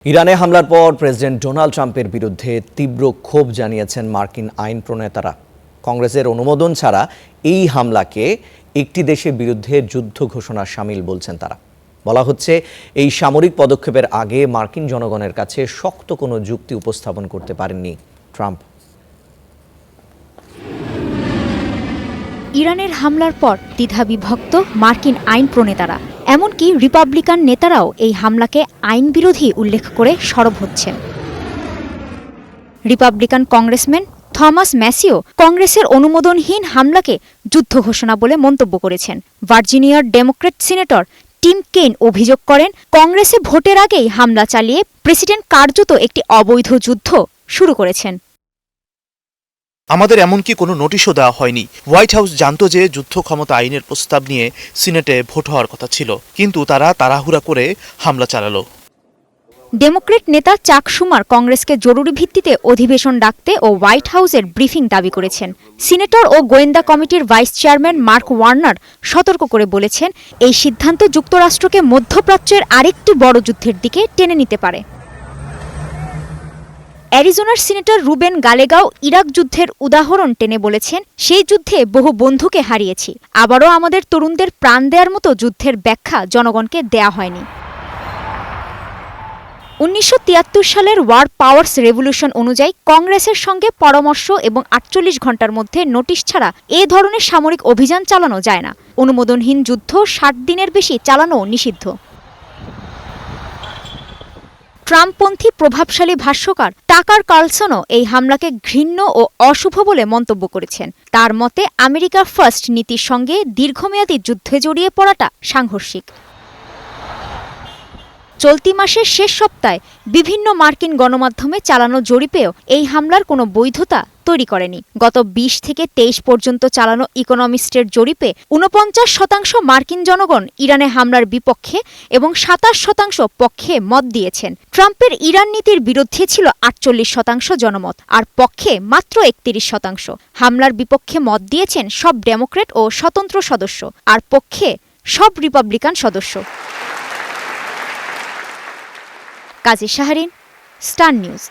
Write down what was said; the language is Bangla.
ইরানে হামলার পর প্রেসিডেন্ট ডোনাল্ড ট্রাম্পের বিরুদ্ধে তীব্র ক্ষোভ জানিয়েছেন মার্কিন আইন প্রণেতারা। কংগ্রেসের অনুমোদন ছাড়া এই হামলাকে একটি দেশের বিরুদ্ধে যুদ্ধ ঘোষণার শামিল বলছেন তারা। বলা হচ্ছে, এই সামরিক পদক্ষেপের আগে মার্কিন জনগণের কাছে শক্ত কোনো যুক্তি উপস্থাপন করতে পারেননি ট্রাম্প। ইরানের হামলার পর দ্বিধাবিভক্ত মার্কিন আইন প্রণেতারা, এমনকি রিপাবলিকান নেতারাও এই হামলাকে আইন বিরোধী উল্লেখ করে সরব হচ্ছেন। রিপাবলিকান কংগ্রেসম্যান থমাস ম্যাসিও কংগ্রেসের অনুমোদনহীন হামলাকে যুদ্ধ ঘোষণা বলে মন্তব্য করেছেন। ভার্জিনিয়ার ডেমোক্র্যাট সিনেটর টিম কেইন অভিযোগ করেন, কংগ্রেসে ভোটের আগেই হামলা চালিয়ে প্রেসিডেন্ট কার্যত একটি অবৈধ যুদ্ধ শুরু করেছেন। আমাদের এমনকি কোনো নোটিশও দেওয়া হয়নি। হোয়াইট হাউস জানত যে যুদ্ধ ক্ষমতা আইনের প্রস্তাব নিয়ে সিনেটে ভোট হওয়ার কথা ছিল, কিন্তু তারা তাড়াহুড়া করে হামলা চালালো। ডেমোক্র্যাট নেতা চাক শুমার কংগ্রেসকে জরুরি ভিত্তিতে অধিবেশন ডাকতে ও হোয়াইট হাউসের ব্রিফিং দাবি করেছেন। সিনেটর ও গোয়েন্দা কমিটির ভাইস চেয়ারম্যান মার্ক ওয়ার্নার সতর্ক করে বলেছেন, এই সিদ্ধান্ত যুক্তরাষ্ট্রকে মধ্যপ্রাচ্যের আরেকটি বড় যুদ্ধের দিকে টেনে নিতে পারে। অ্যারিজোনার সিনেটর রুবেন গালেগাও ইরাক যুদ্ধের উদাহরণ টেনে বলেছেন, সেই যুদ্ধে বহু বন্ধুকে হারিয়েছি, আবারও আমাদের তরুণদের প্রাণ দেওয়ার মতো যুদ্ধের ব্যাখ্যা জনগণকে দেয়া হয়নি। 1973 সালের ওয়ার পাওয়ার্স রেভলিউশন অনুযায়ী কংগ্রেসের সঙ্গে পরামর্শ এবং 48 ঘণ্টার মধ্যে নোটিশ ছাড়া এ ধরনের সামরিক অভিযান চালানো যায় না। অনুমোদনহীন যুদ্ধ 60 দিনের বেশি চালানো নিষিদ্ধ। ট্রাম্পপন্থী প্রভাবশালী ভাষ্যকার টাকার কার্লসনও এই হামলাকে ঘৃণ্য ও অশুভ বলে মন্তব্য করেছেন। তার মতে, আমেরিকা ফার্স্ট নীতির সঙ্গে দীর্ঘমেয়াদী যুদ্ধে জড়িয়ে পড়াটা সাংঘর্ষিক। চলতি মাসের শেষ সপ্তাহে বিভিন্ন মার্কিন গণমাধ্যমে চালানো জরিপেও এই হামলার কোনো বৈধতা তৈরি করেনি। গত 20 থেকে 23 পর্যন্ত চালানো ইকোনমিস্টের জরিপে 49% মার্কিন জনগণ ইরানে হামলার বিপক্ষে এবং 27% পক্ষে মত দিয়েছেন। ট্রাম্পের ইরান নীতির বিরুদ্ধে ছিল 48% জনমত, আর পক্ষে মাত্র 31%। হামলার বিপক্ষে মত দিয়েছেন সব ডেমোক্র্যাট ও স্বতন্ত্র সদস্য, আর পক্ষে সব রিপাবলিকান সদস্য। কাজী শাহরিন, স্টার নিউজ।